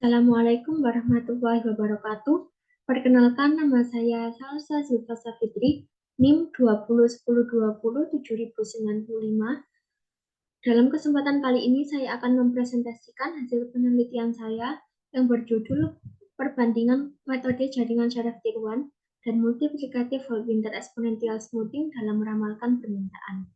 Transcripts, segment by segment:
Assalamualaikum warahmatullahi wabarakatuh. Perkenalkan, nama saya Salsa Zulfasa Fitri, NIM 201020207095. Dalam kesempatan kali ini saya akan mempresentasikan hasil penelitian saya yang berjudul Perbandingan Metode Jaringan Syaraf Tiruan dan Multiplikatif Whole Winter Exponential Smoothing dalam meramalkan permintaan.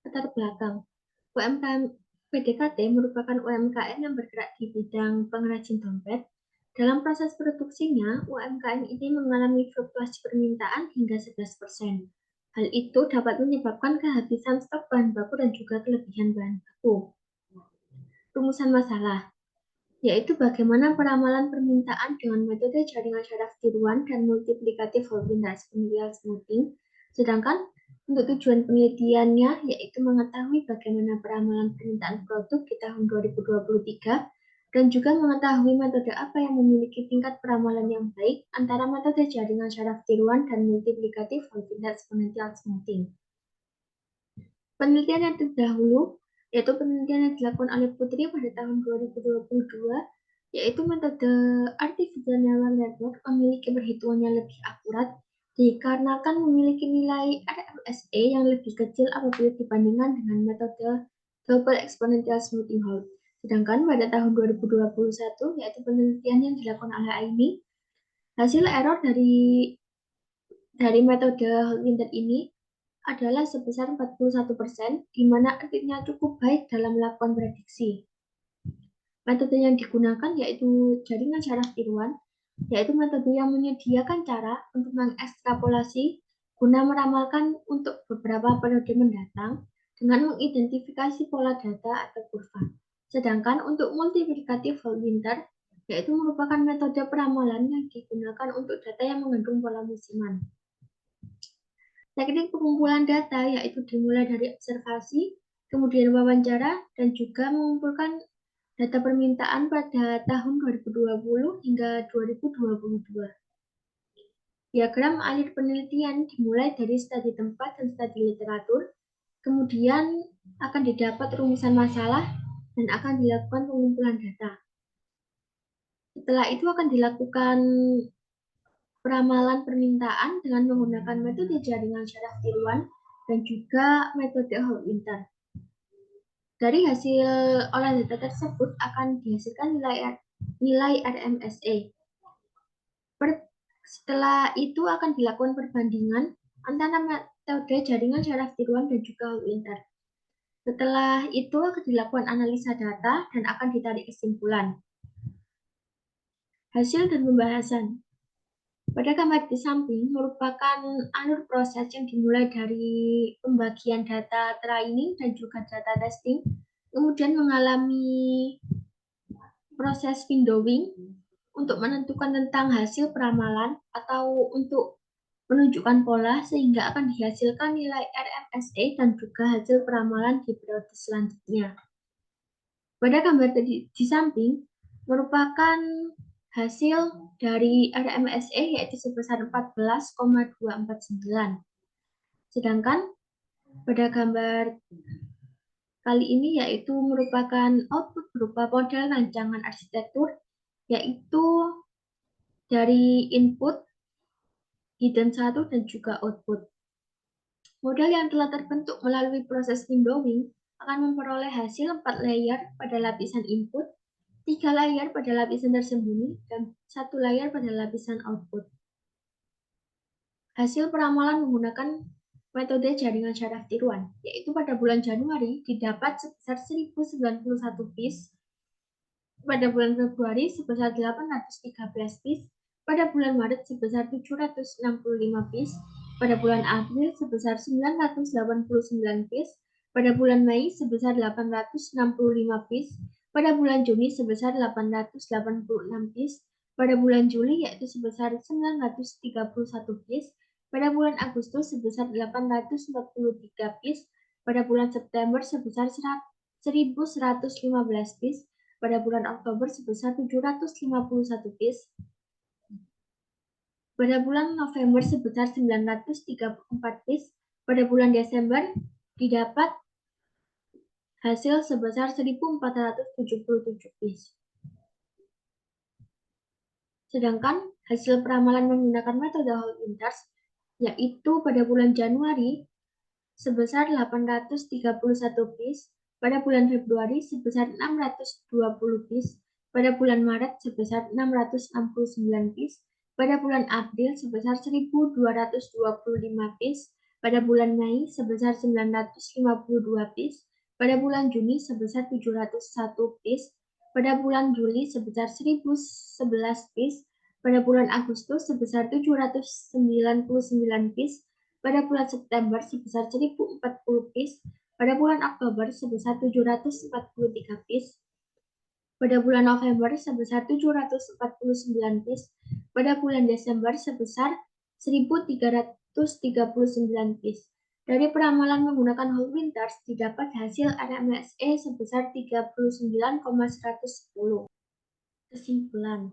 Latar belakang. UMKM PDKT merupakan UMKM yang bergerak di bidang pengrajin dompet. Dalam proses produksinya, UMKM ini mengalami fluktuasi permintaan hingga 11%. Hal itu dapat menyebabkan kehabisan stok bahan baku dan juga kelebihan bahan baku. Rumusan masalah, yaitu bagaimana peramalan permintaan dengan metode jaringan syaraf tiruan dan multiplikatif whole winter exponential smoothing. Sedangkan untuk tujuan penelitiannya yaitu mengetahui bagaimana peramalan permintaan produk di tahun 2023 dan juga mengetahui metode apa yang memiliki tingkat peramalan yang baik antara metode jaringan syaraf tiruan dan multiplikatif whole winter exponential smoothing. Penelitian yang terdahulu yaitu penelitian yang dilakukan oleh Putri pada tahun 2022, yaitu metode Artificial Neural Network memiliki perhitungan yang lebih akurat dikarenakan memiliki nilai RMSE yang lebih kecil apabila dibandingkan dengan metode Double Exponential Smoothing Hole. Sedangkan pada tahun 2021, yaitu penelitian yang dilakukan oleh Aini, hasil error dari metode whole winter ini adalah sebesar 41%, di mana artinya cukup baik dalam melakukan prediksi. Metode yang digunakan yaitu jaringan syaraf tiruan, yaitu metode yang menyediakan cara untuk mengekstrapolasi guna meramalkan untuk beberapa periode mendatang dengan mengidentifikasi pola data atau kurva. Sedangkan untuk multiplikatif whole winter, yaitu merupakan metode peramalan yang digunakan untuk data yang mengandung pola musiman. Teknik pengumpulan data yaitu dimulai dari observasi, kemudian wawancara, dan juga mengumpulkan data permintaan pada tahun 2020 hingga 2022. Diagram alir penelitian dimulai dari studi tempat dan studi literatur, kemudian akan didapat rumusan masalah, dan akan dilakukan pengumpulan data. Setelah itu akan dilakukan peramalan permintaan dengan menggunakan metode jaringan syaraf tiruan dan juga metode whole winter. Dari hasil olah data tersebut akan dihasilkan nilai RMSE. Setelah itu akan dilakukan perbandingan antara metode jaringan syaraf tiruan dan juga whole winter. Setelah itu akan dilakukan analisa data dan akan ditarik kesimpulan. Hasil dan pembahasan. Pada gambar di samping merupakan alur proses yang dimulai dari pembagian data training dan juga data testing, kemudian mengalami proses windowing untuk menentukan tentang hasil peramalan atau untuk menunjukkan pola sehingga akan dihasilkan nilai RMSE dan juga hasil peramalan di periode selanjutnya. Pada gambar di samping merupakan hasil dari RMSE yaitu sebesar 14,249. Sedangkan pada gambar kali ini yaitu merupakan output berupa model rancangan arsitektur yaitu dari input, hidden 1 dan juga output. Model yang telah terbentuk melalui proses windowing akan memperoleh hasil 4 layer pada lapisan input, 3 layer pada lapisan tersembunyi, dan 1 layer pada lapisan output. Hasil peramalan menggunakan metode jaringan syaraf tiruan, yaitu pada bulan Januari didapat sebesar 1091 piece, pada bulan Februari sebesar 813 piece, pada bulan Maret sebesar 765 piece, pada bulan April sebesar 989 piece, pada bulan Mei sebesar 865 piece, pada bulan Juni sebesar 886 piece, pada bulan Juli yaitu sebesar 931 piece, pada bulan Agustus sebesar 843 piece, pada bulan September sebesar 1115 piece, pada bulan Oktober sebesar 751 piece, pada bulan November sebesar 934 piece, pada bulan Desember didapat hasil sebesar 1477 piece. Sedangkan hasil peramalan menggunakan metode Hall Winters, yaitu pada bulan Januari sebesar 831 piece, pada bulan Februari sebesar 620 piece, pada bulan Maret sebesar 669 piece, pada bulan April sebesar 1225 piece, pada bulan Mei sebesar 952 piece, pada bulan Juni sebesar 701 piece, pada bulan Juli sebesar 1011 piece, pada bulan Agustus sebesar 799 piece, pada bulan September sebesar 1040 piece, pada bulan Oktober sebesar 743 piece, pada bulan November sebesar 749 piece, pada bulan Desember sebesar 1339 piece. Dari peramalan menggunakan Hall Winters didapat hasil RMSE sebesar 39,110. Kesimpulan.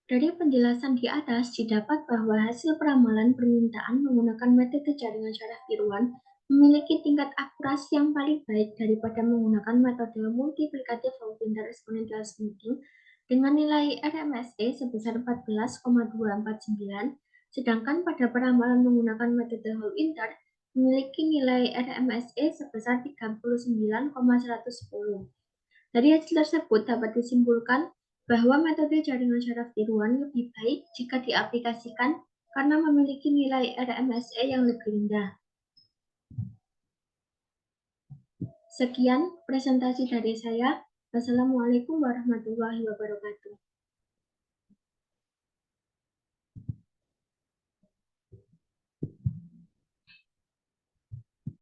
Dari penjelasan di atas didapat bahwa hasil peramalan permintaan menggunakan metode jaringan syaraf tiruan memiliki tingkat akurasi yang paling baik daripada menggunakan metode multiplikatif Hall Winter exponential smoothing dengan nilai RMSE sebesar 14,249, sedangkan pada peramalan menggunakan metode Hall Winter memiliki nilai RMSE sebesar 39,110. Dari hasil tersebut dapat disimpulkan bahwa metode jaringan syaraf tiruan lebih baik jika diaplikasikan karena memiliki nilai RMSE yang lebih rendah. Sekian presentasi dari saya. Wassalamualaikum warahmatullahi wabarakatuh.